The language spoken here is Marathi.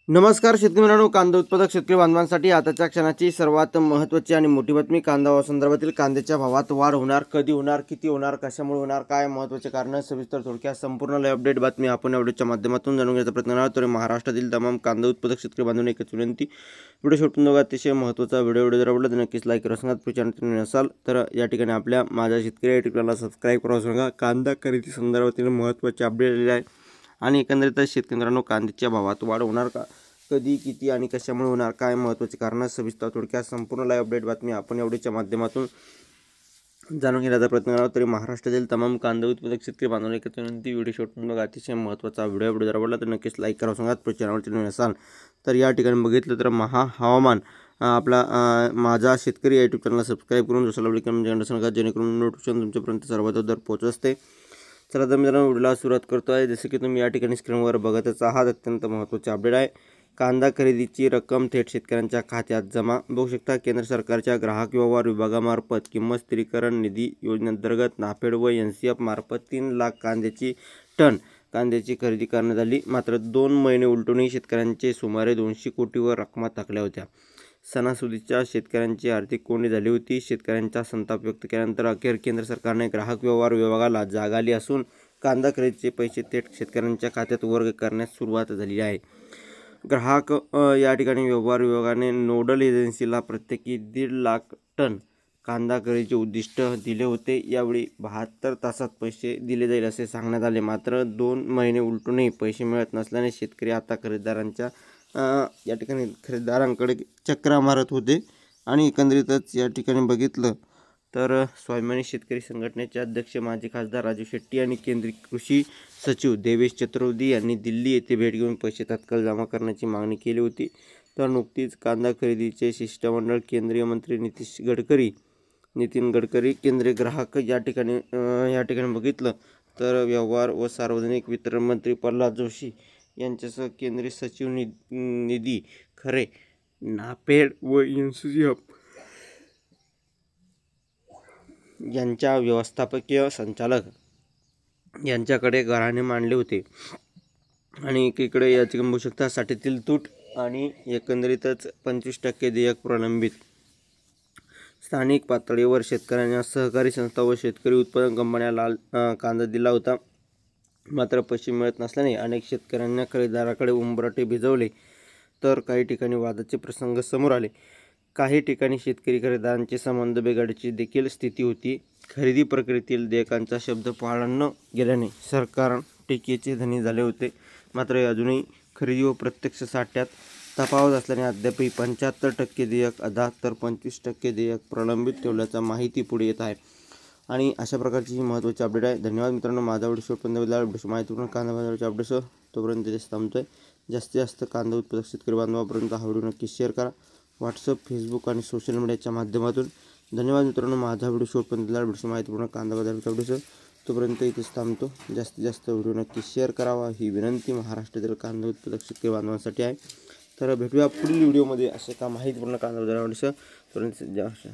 नमस्कार शेतकरी मित्रांनो, कांदा उत्पादक शेतकरी बांधवांसाठी आताच्या क्षणाची सर्वात महत्त्वाची आणि मोठी बातमी. कांदा संदर्भातील कांद्याच्या भावात वाढ होणार, कधी होणार, किती होणार, कशामुळे होणार, काय महत्त्वाचे कारण, सविस्तर थोडक्यात संपूर्ण लाईव्ह अपडेट बातमी आपण व्हिडिओच्या माध्यमातून जाणून घेण्याचा प्रयत्न करणार. तर महाराष्ट्रातील तमाम कांदा उत्पादक शेतकरी बांधवांना एकच विनंती, व्हिडिओ शेवटून बघा. अतिशय महत्त्वाचा व्हिडिओ जर आवडला तर नक्कीच लाईक करा. सांगा चॅनल नसाल तर या ठिकाणी आपल्या माझ्या शेतकरी युट्यूबला सबस्क्राईब करा. सांगा कांदा खरेदी संदर्भातील महत्त्वाचे अपडेट आलेले आहे आणि एकंदरीत शेतकरी मित्रांनो कांद्याच्या भावात वाढ होणार का, कधी, किती आणि कशामुळे होणार, काय महत्त्वाचे कारण, सविस्तर थोडक्यात संपूर्ण लाईव्ह अपडेट बातमी आपण एवढ्याच्या माध्यमातून जाणून घेण्याचा प्रयत्न करावा. तरी महाराष्ट्रातील तमाम कांदा उत्पादक शेतकरी बांधवांना एकच विनंती, व्हिडिओ शेवटून बघा. अतिशय महत्त्वाचा व्हिडिओ जर आवडला तर नक्कीच लाईक करा. सांगा चॅनलवरती नवीन असाल तर या ठिकाणी बघितलं तर हवामान आपला माझा शेतकरी यूट्यूब चॅनलला सबस्क्राईब करून दुसरा म्हणजे सांगा, जेणेकरून नोटिफिकेशन तुमच्यापर्यंत सर्वात अगोदर पोहोचत असते. चला तर मित्रांनो व्हिडिओला सुरुवात करतो आहे. जसे की तुम्ही या ठिकाणी स्क्रीनवर बघतच आहात, अत्यंत महत्त्वाचे अपडेट आहे. कांदा खरेदीची रक्कम थेट शेतकऱ्यांच्या खात्यात जमा. बघू शकता, केंद्र सरकारच्या ग्राहक व्यवहार विभागामार्फत किंमत स्थिरीकरण निधी योजनेअंतर्गत नाफेड व NCF मार्फत 3 लाख टन कांद्याची खरेदी करण्यात आली. मात्र 2 महिने उलटूनही शेतकऱ्यांचे सुमारे 200 कोटीवर रकमा थकल्या होत्या. सणासुदीच्या शेतकऱ्यांची आर्थिक कोंडी झाली होती. शेतकऱ्यांचा संताप व्यक्त केल्यानंतर अखेर केंद्र सरकारने ग्राहक व्यवहार विभागाला जाग आली असून कांदा खरेदीचे पैसे थेट शेतकऱ्यांच्या खात्यात वर्ग करण्यास सुरुवात झाली आहे. ग्राहक या ठिकाणी व्यवहार विभागाने नोडल एजन्सीला प्रत्येकी 1.5 लाख टन कांदा खरेदीचे उद्दिष्ट दिले होते. यावेळी 72 तासात पैसे दिले जाईल असे सांगण्यात आले. मात्र 2 महिने उलटूनही पैसे मिळत नसल्याने शेतकरी आता या ठिकाणी खरेदीदारांकडे चक्रा मारत होते. आणि एकंदरीतच या ठिकाणी बघितलं तर स्वाभिमानी शेतकरी संघटनेचे अध्यक्ष माजी खासदार राजू शेट्टी आणि केंद्रीय कृषी सचिव देवेश चतुर्वेदी यांनी दिल्ली येथे भेट घेऊन पैसे तात्काळ जमा करण्याची मागणी केली होती. तर नुकतीच कांदा खरेदीचे शिष्टमंडळ केंद्रीय मंत्री नितीन गडकरी, केंद्रीय ग्राहक या ठिकाणी बघितलं तर व्यवहार व सार्वजनिक वितरण मंत्री प्रल्हाद जोशी यांच्यासह केंद्रीय सचिव निधी खरे, नाफेड व NCF यांच्या व्यवस्थापकीय संचालक यांच्याकडे गाऱ्हाणे मांडले होते. आणि एकीकडे या ठिकाणी बघू शकता साठीतील तूट आणि एकंदरीतच 25% देयक प्रलंबित. स्थानिक पातळीवर शेतकऱ्यांना सहकारी संस्था व शेतकरी उत्पादन कंपन्याला कांदा दिला होता. मात्र पैसे मिळत नसल्याने अनेक शेतकऱ्यांना खरेदीदाराकडे उंबरठे भिजवले. तर काही ठिकाणी वादाचे प्रसंग समोर आले. काही ठिकाणी शेतकरी खरेदीदारांचे संबंध बिघडण्याची देखील स्थिती होती. खरेदी प्रक्रियेतील देयकांचा शब्द पाळला न गेल्याने सरकार टीकेचे धनी झाले होते. मात्र अजूनही खरेदी व प्रत्यक्ष साठ्यात तफावत असल्याने अद्यापही 75% देयक अदा तर 25% देयक प्रलंबित ठेवल्याचा माहिती पुढे येत आहे. आणि अशा प्रकारची ही महत्त्वाची अपडेट आहे. धन्यवाद मित्रांनो, माझा व्हिडिओ शेवटपर्यंत बघितला. माहितीपूर्ण कांदा बाजाराच्या अपडेट्स तोपर्यंत तेच थांबतोय. जास्तीत जास्त कांदा उत्पादक शेतकरी बांधवांपर्यंत हा व्हिडिओ नक्की शेअर करा, व्हॉट्सअप, फेसबुक आणि सोशल मीडियाच्या माध्यमातून. धन्यवाद मित्रांनो, माझा व्हिडिओ शेवटपर्यंत व्हिडिओ माहितीपूर्ण कांदा बाजाराच्या अपडेट्स तोपर्यंत इथेच थांबतो. जास्तीत जास्त व्हिडिओ नक्की शेअर करावा ही विनंती महाराष्ट्रातील कांदा उत्पादक शेतकरी बांधवांसाठी आहे. तर भेटूया पुढील व्हिडिओमध्ये असे का माहितीपूर्ण कांदा बाजार अपडेट्स. तोपर्यंत